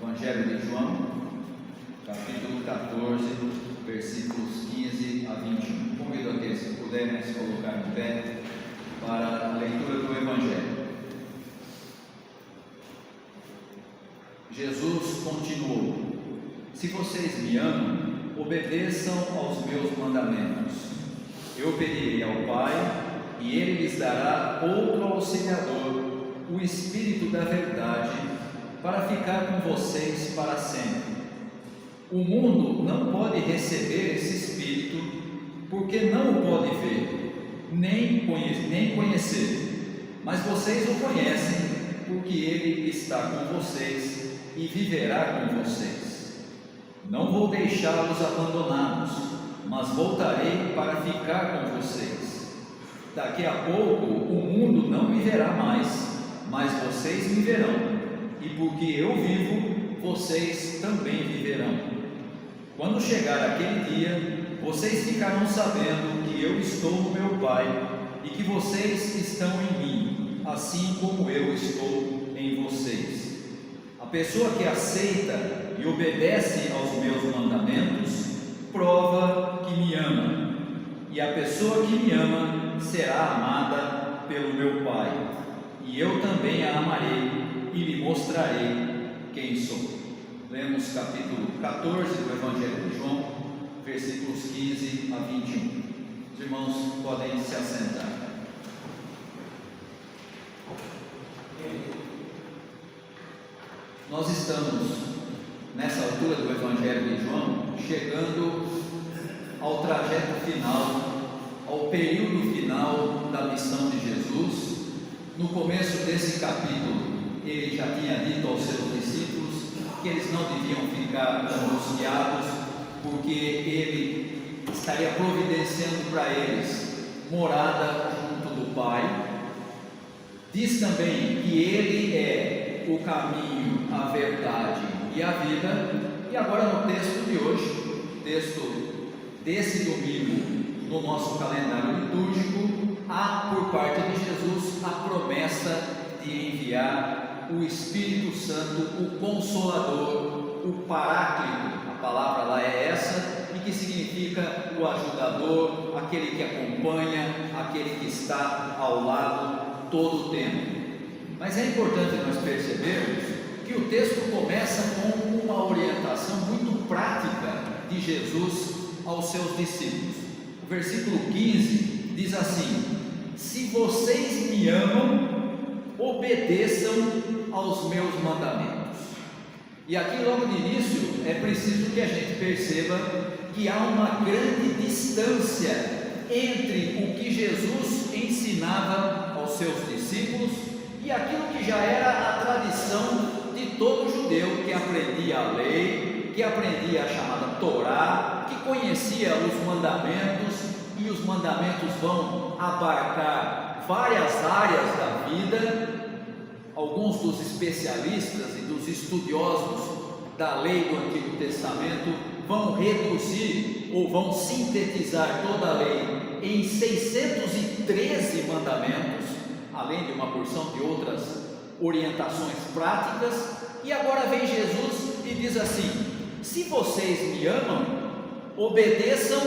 Evangelho de João, capítulo 14, versículos 15 a 21. Convido aqueles que puderem se colocar de pé para a leitura do Evangelho. Jesus continuou: se vocês me amam, obedeçam aos meus mandamentos. Eu pedirei ao Pai, e Ele lhes dará outro auxiliador, o Espírito da verdade, para ficar com vocês para sempre. O mundo não pode receber esse Espírito, porque não o pode ver, nem conhecer, mas vocês o conhecem, porque Ele está com vocês e viverá com vocês. Não vou deixá-los abandonados, mas voltarei para ficar com vocês. Daqui a pouco o mundo não me verá mais, mas vocês me verão, e porque eu vivo, vocês também viverão. Quando chegar aquele dia, vocês ficarão sabendo que eu estou no meu Pai, e que vocês estão em mim, assim como eu estou em vocês. A pessoa que aceita e obedece aos meus mandamentos, prova que me ama, e a pessoa que me ama será amada pelo meu Pai, e eu também a amarei e lhe mostrarei quem sou. Lemos capítulo 14 do Evangelho de João, versículos 15 a 21. Os irmãos podem se assentar. Nós estamos, nessa altura do Evangelho de João, chegando ao trajeto final, ao período final da missão de Jesus. No começo desse capítulo, ele já tinha dito aos seus discípulos que eles não deviam ficar angustiados, porque ele estaria providenciando para eles morada junto do Pai. Diz também que ele é o caminho, a verdade e a vida. E agora no texto de hoje, texto desse domingo no nosso calendário litúrgico, há por parte de Jesus a promessa de enviar o Espírito Santo, o Consolador, o Paráclito. A palavra lá é essa, e que significa o ajudador, aquele que acompanha, aquele que está ao lado todo o tempo. Mas é importante nós percebermos que o texto começa com uma orientação muito prática de Jesus aos seus discípulos. O versículo 15 diz assim: se vocês me amam, obedeçam aos meus mandamentos. E aqui logo de início é preciso que a gente perceba que há uma grande distância entre o que Jesus ensinava aos seus discípulos e aquilo que já era a tradição de todo judeu, que aprendia a lei, que aprendia a chamada Torá, que conhecia os mandamentos, e os mandamentos vão abarcar várias áreas da vida. Alguns dos especialistas e dos estudiosos da lei do Antigo Testamento vão reduzir ou vão sintetizar toda a lei em 613 mandamentos, além de uma porção de outras orientações práticas. E agora vem Jesus e diz assim: se vocês me amam, obedeçam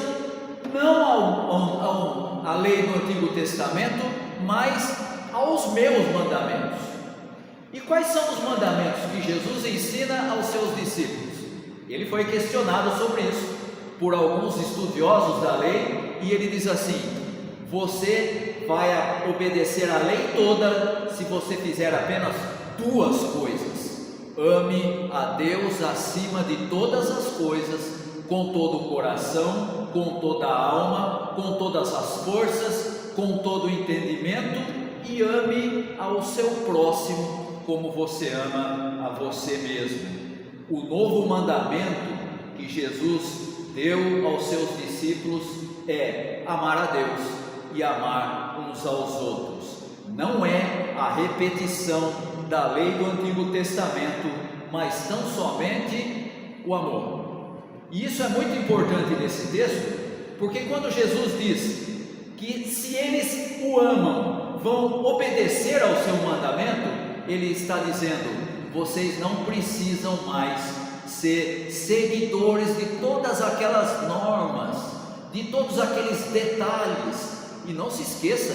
não à lei do Antigo Testamento, mas aos meus mandamentos. E quais são os mandamentos que Jesus ensina aos seus discípulos? Ele foi questionado sobre isso por alguns estudiosos da lei, e ele diz assim: você vai obedecer a lei toda se você fizer apenas duas coisas: ame a Deus acima de todas as coisas, com todo o coração, com toda a alma, com todas as forças, com todo o entendimento, e ame ao seu próximo como você ama a você mesmo. O novo mandamento que Jesus deu aos seus discípulos é amar a Deus e amar uns aos outros. Não é a repetição da lei do Antigo Testamento, mas tão somente o amor. E isso é muito importante nesse texto, porque quando Jesus diz que se eles o amam, vão obedecer ao seu mandamento, ele está dizendo: vocês não precisam mais ser seguidores de todas aquelas normas, de todos aqueles detalhes. E não se esqueça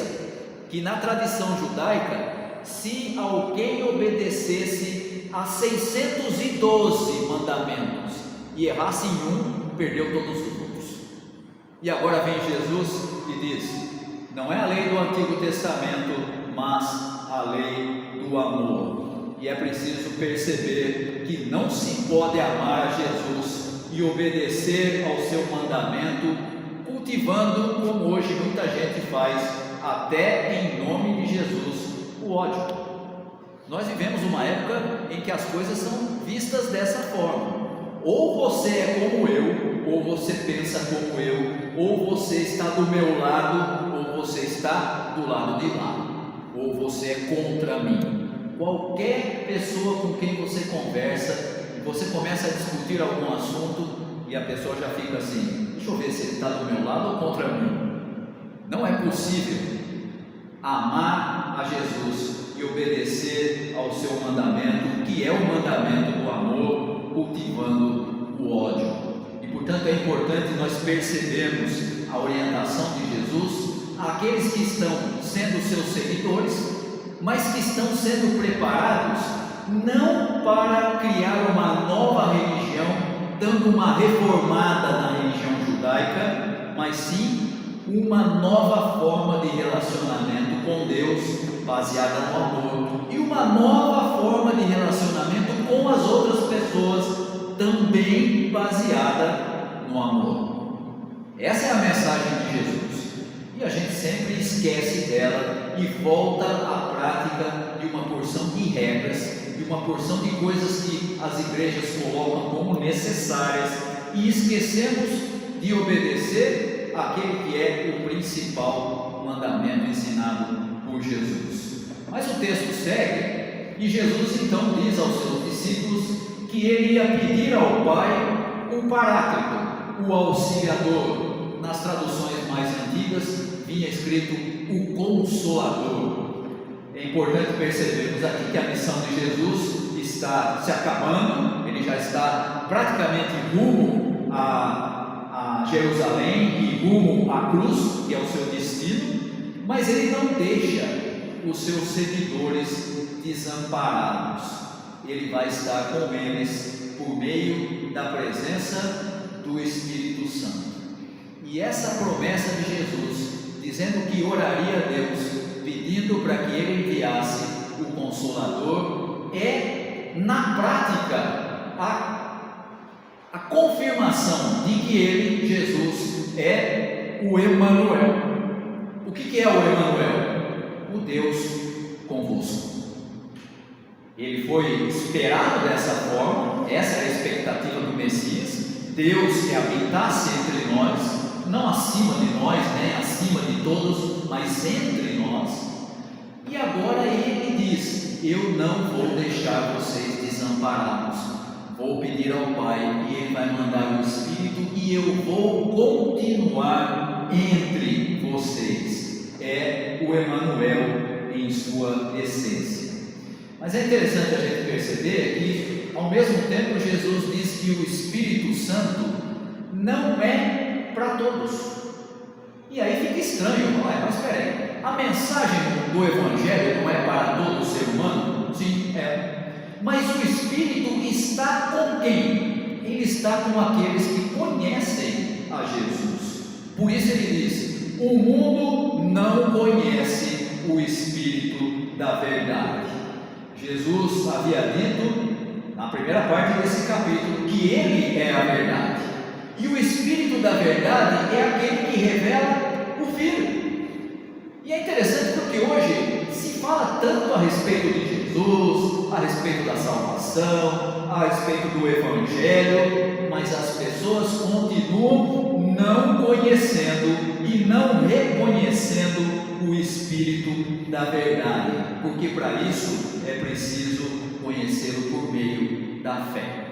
que na tradição judaica, se alguém obedecesse a 612 mandamentos e errasse em um, perdeu todos os outros. E agora vem Jesus e diz: não é a lei do Antigo Testamento, mas a lei do amor. E é preciso perceber que não se pode amar a Jesus e obedecer ao seu mandamento, cultivando, como hoje muita gente faz, até em nome de Jesus, o ódio. Nós vivemos uma época em que as coisas são vistas dessa forma: ou você é como eu, ou você pensa como eu, ou você está do meu lado, ou você está do lado de lá, ou você é contra mim. Qualquer pessoa com quem você conversa, você começa a discutir algum assunto e a pessoa já fica assim: deixa eu ver se ele está do meu lado ou contra mim. Não é possível amar a Jesus e obedecer ao seu mandamento, que é o mandamento do amor, cultivando o ódio. E portanto é importante nós percebermos a orientação de Jesus àqueles que estão sendo seus seguidores, mas que estão sendo preparados não para criar uma nova religião, dando uma reformada na religião judaica, mas sim uma nova forma de relacionamento com Deus, baseada no amor, e uma nova forma de relacionamento com as outras pessoas, também baseada no amor. Essa é a mensagem de Jesus, e a gente sempre esquece dela e volta à prática de uma porção de regras, de uma porção de coisas que as igrejas colocam como necessárias, e esquecemos de obedecer aquele que é o principal mandamento ensinado por Jesus. Mas o texto segue, e Jesus então diz aos seus discípulos que ele ia pedir ao Pai o Paráclito, o Auxiliador. Nas traduções mais antigas vinha escrito o Consolador. É importante percebermos aqui que a missão de Jesus está se acabando, ele já está praticamente rumo a Jerusalém e rumo à cruz, que é o seu destino, mas ele não deixa os seus seguidores desamparados. Ele vai estar com eles por meio da presença do Espírito Santo. E essa promessa de Jesus, dizendo que oraria a Deus, pedindo para que ele enviasse o Consolador, é na prática a confirmação de que ele, Jesus, é o Emanuel. O que é o Emanuel? O Deus convosco. Ele foi esperado dessa forma, essa era a expectativa do Messias, Deus que habitasse entre nós, não acima de nós, né, acima de todos, mas entre nós. E agora ele diz: eu não vou deixar vocês desamparados, vou pedir ao Pai e ele vai mandar o Espírito e eu vou continuar entre vocês. É o Emanuel em sua essência. Mas é interessante a gente perceber que, ao mesmo tempo, Jesus diz que o Espírito Santo não é para todos. E aí fica estranho, não é? Mas espera aí, a mensagem do Evangelho não é para todo ser humano? Sim, é. Mas o Espírito está com quem? Ele está com aqueles que conhecem a Jesus. Por isso ele diz: o mundo não conhece o Espírito da verdade. Jesus havia dito, na primeira parte desse capítulo, que ele é a verdade. E o Espírito da verdade é aquele que revela o Filho. E é interessante porque hoje se fala tanto a respeito de Jesus, a respeito da salvação, a respeito do Evangelho, mas as pessoas continuam não conhecendo e não reconhecendo o Espírito da verdade, porque para isso é preciso conhecê-lo por meio da fé.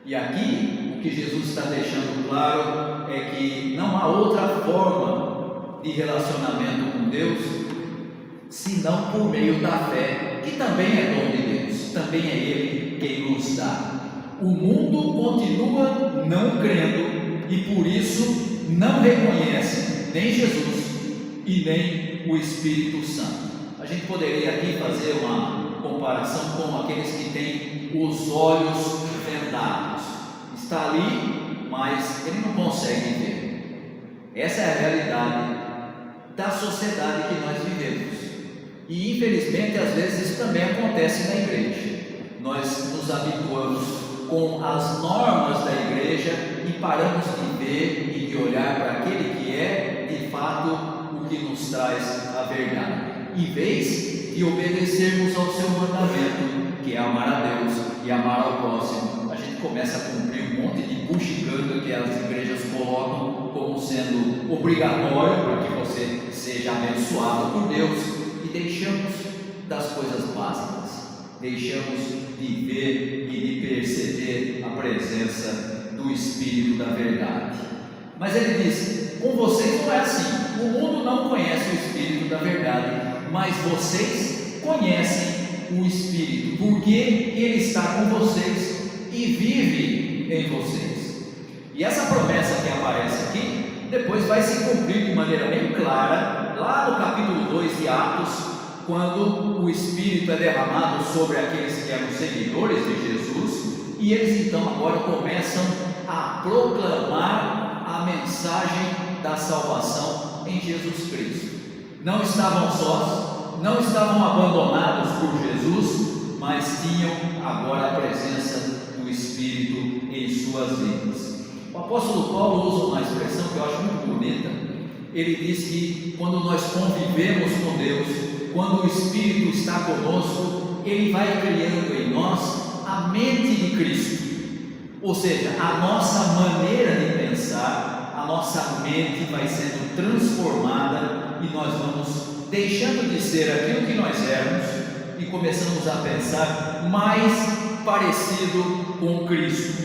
E aqui o que Jesus está deixando claro é que não há outra forma de relacionamento com Deus senão por meio da fé, que também é dom de Deus. também é Ele quem nos dá. O mundo continua não crendo e por isso não reconhece nem Jesus e nem o Espírito Santo. A gente poderia aqui fazer uma comparação com aqueles que têm os olhos vendados. Está ali, mas ele não consegue ver. Essa é a realidade da sociedade que nós vivemos. E infelizmente às vezes isso também acontece na igreja. Nós nos habituamos com as normas da igreja e paramos de ver e de olhar para aquele que é de fato o que nos traz a verdade, em vez de obedecermos ao seu mandamento, que é amar a Deus e amar ao próximo. A gente começa a cumprir um monte de buchiganga que as igrejas colocam como sendo obrigatório para que você seja abençoado por Deus, e deixamos das coisas básicas, deixamos de ver e de perceber a presença do Espírito da verdade. Mas ele diz: com vocês não é assim. O mundo não conhece o Espírito da verdade, mas vocês conhecem o Espírito, porque Ele está com vocês e vive em vocês. E essa promessa que aparece aqui, depois vai se cumprir de maneira bem clara, lá no capítulo 2 de Atos, quando o Espírito é derramado sobre aqueles que eram seguidores de Jesus, e eles então agora começam a proclamar a mensagem da salvação em Jesus Cristo. Não estavam sós, não estavam abandonados por Jesus, mas tinham agora a presença do Espírito em suas vidas. O apóstolo Paulo usa uma expressão que eu acho muito bonita. Ele diz que quando nós convivemos com Deus, quando o Espírito está conosco, Ele vai criando em nós a mente de Cristo, ou seja, a nossa maneira de pensar, a nossa mente vai sendo transformada e nós vamos deixando de ser aquilo que nós éramos e começamos a pensar mais parecido com Cristo.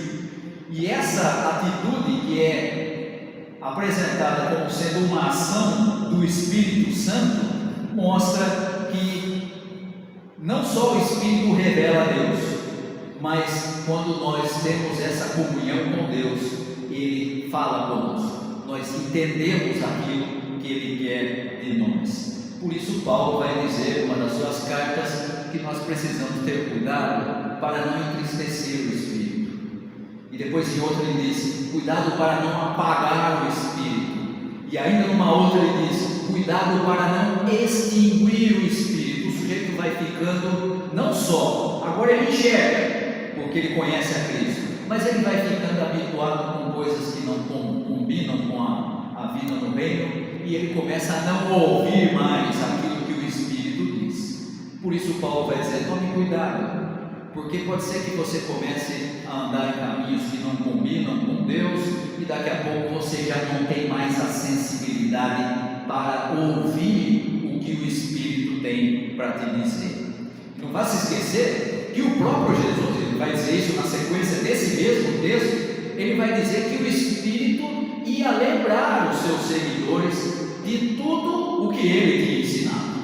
E essa atitude que é apresentada como sendo uma ação do Espírito Santo mostra que não só o Espírito revela a Deus, mas quando nós temos essa comunhão com Deus, Ele fala conosco, nós entendemos aquilo que Ele quer de nós. Por isso Paulo vai dizer em uma das suas cartas que nós precisamos ter cuidado para não entristecer o Espírito. E depois em outra ele diz: cuidado para não apagar o Espírito. E ainda numa outra ele diz: cuidado para não extinguir o Espírito. O sujeito vai ficando, não só, agora ele enxerga, porque ele conhece a Cristo, mas ele vai ficando habituado com coisas que não combinam com a vida no reino, e ele começa a não ouvir mais aquilo que o Espírito diz. Por isso Paulo vai dizer: tome cuidado, porque pode ser que você comece a andar em caminhos que não combinam com Deus, e daqui a pouco você já não tem mais a sensibilidade para ouvir o que o Espírito tem para te dizer. Não vá se esquecer que o próprio Jesus, ele vai dizer isso na sequência desse mesmo texto, ele vai dizer que o Espírito ia lembrar os seus seguidores de tudo o que ele tinha ensinado.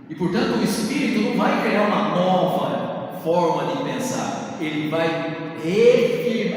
E portanto o Espírito não vai criar uma nova forma de pensar, ele vai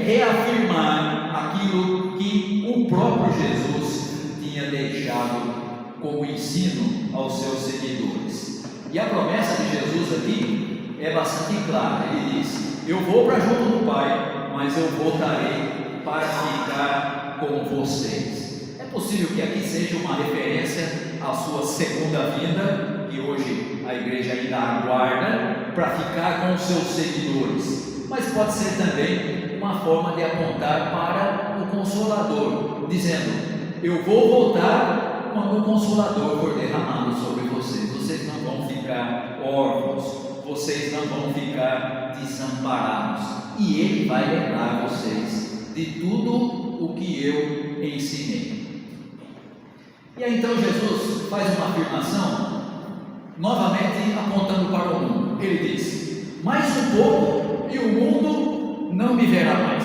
reafirmar aquilo que o próprio Jesus tinha deixado como ensino aos seus seguidores. E a promessa de Jesus aqui é bastante clara. Ele diz: eu vou para junto do Pai, mas eu voltarei para ficar com vocês. É possível que aqui seja uma referência à sua segunda vinda, que hoje a igreja ainda aguarda para ficar com os seus seguidores, mas pode ser também uma forma de apontar para o Consolador, dizendo: eu vou voltar quando o Consolador for derramado sobre vocês. Vocês não vão ficar órfãos, vocês não vão ficar desamparados, e Ele vai lembrar vocês de tudo o que eu ensinei. E aí então Jesus faz uma afirmação, novamente apontando para o mundo. Ele diz: mais um pouco e o mundo não me verá mais.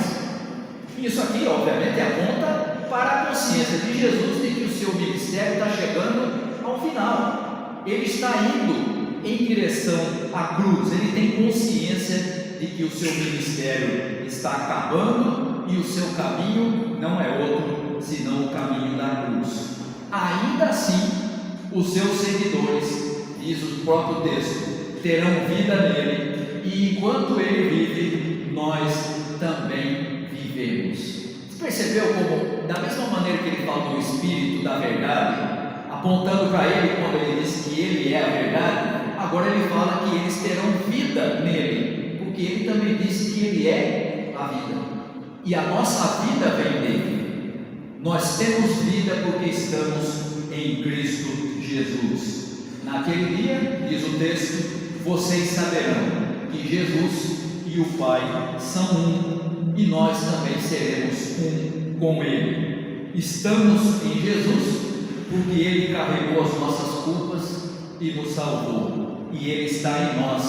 Isso aqui obviamente aponta para a consciência de Jesus de que o seu ministério está chegando ao final. Ele está indo em direção à cruz. Ele tem consciência de que o seu ministério está acabando e o seu caminho não é outro senão o caminho da cruz. Ainda assim, os seus seguidores, diz o próprio texto, terão vida nele, e enquanto ele vive, nós também vivemos. Você percebeu como, da mesma maneira que ele fala do Espírito da verdade, apontando para ele quando ele disse que ele é a verdade, agora ele fala que eles terão vida nele, porque ele também disse que ele é a vida, e a nossa vida vem dele. Nós temos vida porque estamos em Cristo Jesus. Naquele dia, diz o texto, vocês saberão que Jesus e o Pai são um, e nós também seremos um com Ele. Estamos em Jesus porque Ele carregou as nossas culpas e nos salvou, e Ele está em nós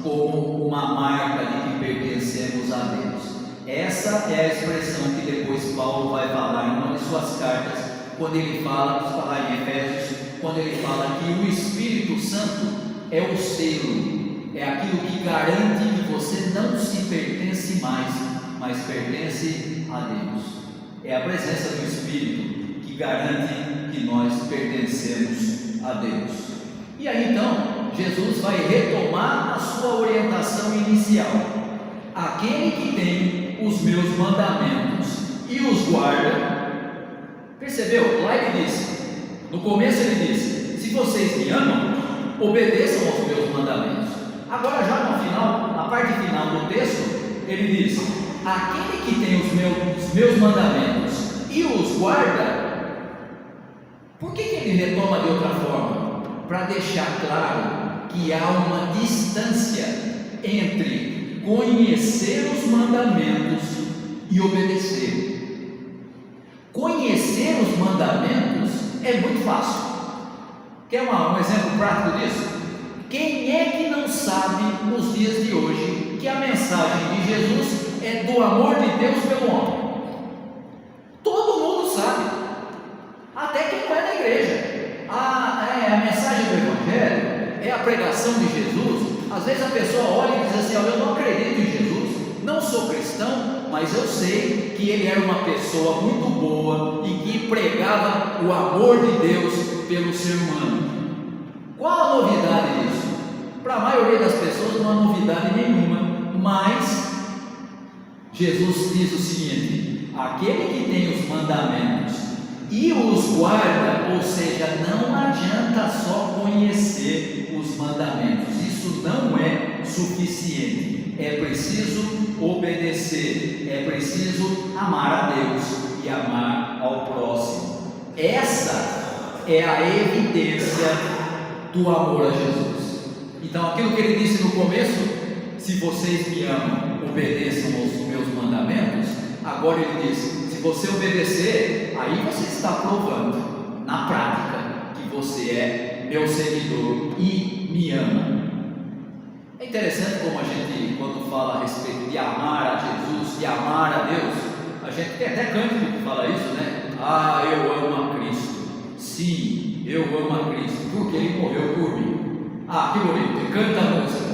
como uma marca de que pertencemos a Deus. Essa é a expressão que depois Paulo vai falar em uma de suas cartas, quando ele fala, vamos falar em Efésios, quando ele fala que o Espírito Santo é o selo, é aquilo que garante que você não se pertence mais, mas pertence a Deus. É a presença do Espírito que garante que nós pertencemos a Deus. E aí então, Jesus vai retomar a sua orientação inicial. Aquele que tem os meus mandamentos e os guarda, percebeu? Lá ele disse, no começo ele disse, se vocês me amam, obedeçam aos meus mandamentos. Agora já no final, na parte final do texto, ele diz, aquele que tem os meus mandamentos e os guarda. Por que ele retoma de outra forma? Para deixar claro que há uma distância entre conhecer os mandamentos e obedecer. Conhecer os mandamentos é muito fácil. Quer um exemplo prático disso? Quem é que não sabe nos dias de hoje que a mensagem de Jesus é do amor de Deus pelo homem? Todo mundo sabe, até quem não é da igreja. A mensagem do Evangelho é a pregação de Jesus. Às vezes a pessoa olha e diz assim, eu não acredito em Jesus, não sou cristão, mas eu sei que ele era uma pessoa muito boa e que pregava o amor de Deus pelo ser humano. Qual a novidade disso? Para a maioria das pessoas não há novidade nenhuma, mas Jesus diz o seguinte, aquele que tem os mandamentos e os guarda, ou seja, não adianta só conhecer os mandamentos, isso não é suficiente, é preciso obedecer, é preciso amar a Deus e amar ao próximo. Essa é a evidência do amor a Jesus. Então aquilo que ele disse no começo, se vocês me amam, obedeçam aos meus mandamentos, agora ele diz, se você obedecer, aí você está provando na prática que você é meu seguidor e me ama. É interessante como a gente, quando fala a respeito de amar a Jesus, de amar a Deus, a gente tem até cântico que fala isso, né? Ah, eu amo a Cristo. Sim, eu amo a Cristo, porque Ele morreu por mim. Ah, que bonito, e canta a música.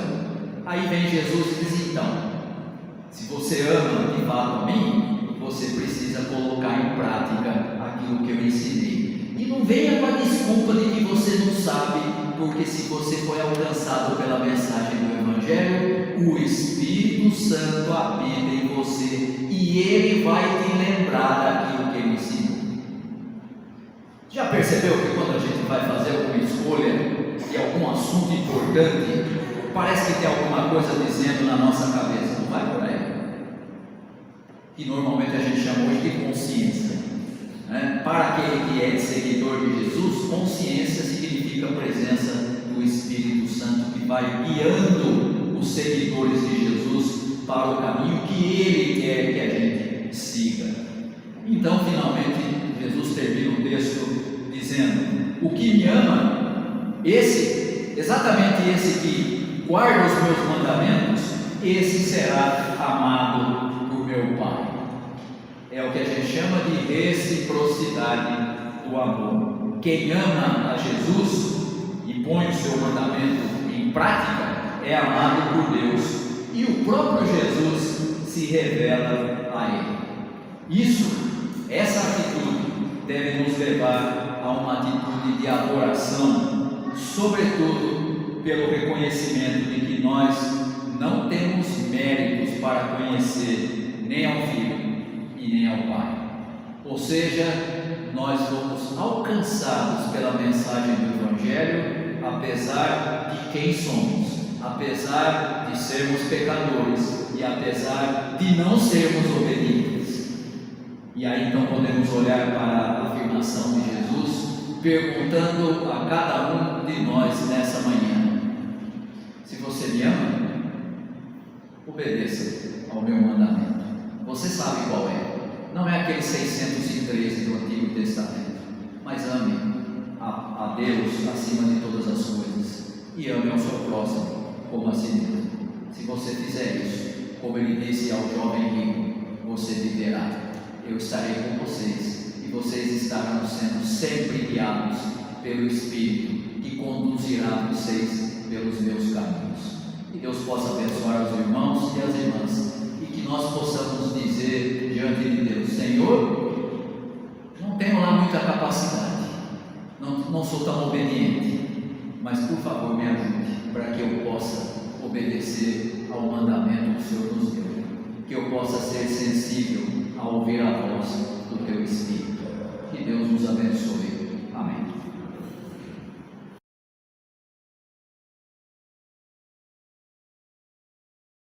Aí vem Jesus e diz, então, se você ama de fato a mim, você precisa colocar em prática aquilo que eu ensinei. E não venha com a desculpa de que você não sabe, porque se você foi alcançado pela mensagem do Evangelho, o Espírito Santo habita em você e Ele vai te lembrar daquilo que Ele ensinou. Já percebeu que quando a gente vai fazer alguma escolha de algum assunto importante, parece que tem alguma coisa dizendo na nossa cabeça, não vai por aí? Que normalmente a gente chama hoje de consciência, né? Para aquele que é seguidor de Jesus, consciência significa a presença do Espírito Santo que vai guiando os seguidores de Jesus para o caminho que Ele quer que a gente siga. Então, finalmente, Jesus termina o texto dizendo: o que me ama, exatamente esse que guarda os meus mandamentos, esse será amado por meu Pai. É o que a gente chama de reciprocidade do amor. Quem ama a Jesus e põe o seu mandamento em prática, é amado por Deus e o próprio Jesus se revela a ele. Essa atitude deve nos levar a uma atitude de adoração, sobretudo pelo reconhecimento de que nós não temos méritos para conhecer nem ao Filho e nem ao Pai. Ou seja, nós fomos alcançados pela mensagem do Evangelho, apesar de quem somos, apesar de sermos pecadores e apesar de não sermos obedientes. E aí então podemos olhar para a afirmação de Jesus, perguntando a cada um de nós nessa manhã: se você me ama, obedeça ao meu mandamento. Você sabe qual é? Não é aquele 613 do Antigo Testamento, mas ame a Deus acima de todas as coisas e ame ao seu próximo como a si mesmo. Se você fizer isso, como ele disse ao jovem rico, você viverá. Eu estarei com vocês e vocês estarão sendo sempre guiados pelo Espírito que conduzirá vocês pelos meus caminhos. Que Deus possa abençoar os irmãos e as irmãs e que nós possamos dizer diante de Deus: Senhor, não tenho lá muita capacidade, não sou tão obediente, mas por favor me ajude para que eu possa obedecer ao mandamento que o Senhor nos deu, que eu possa ser sensível a ouvir a voz do Teu Espírito. Que Deus nos abençoe. Amém.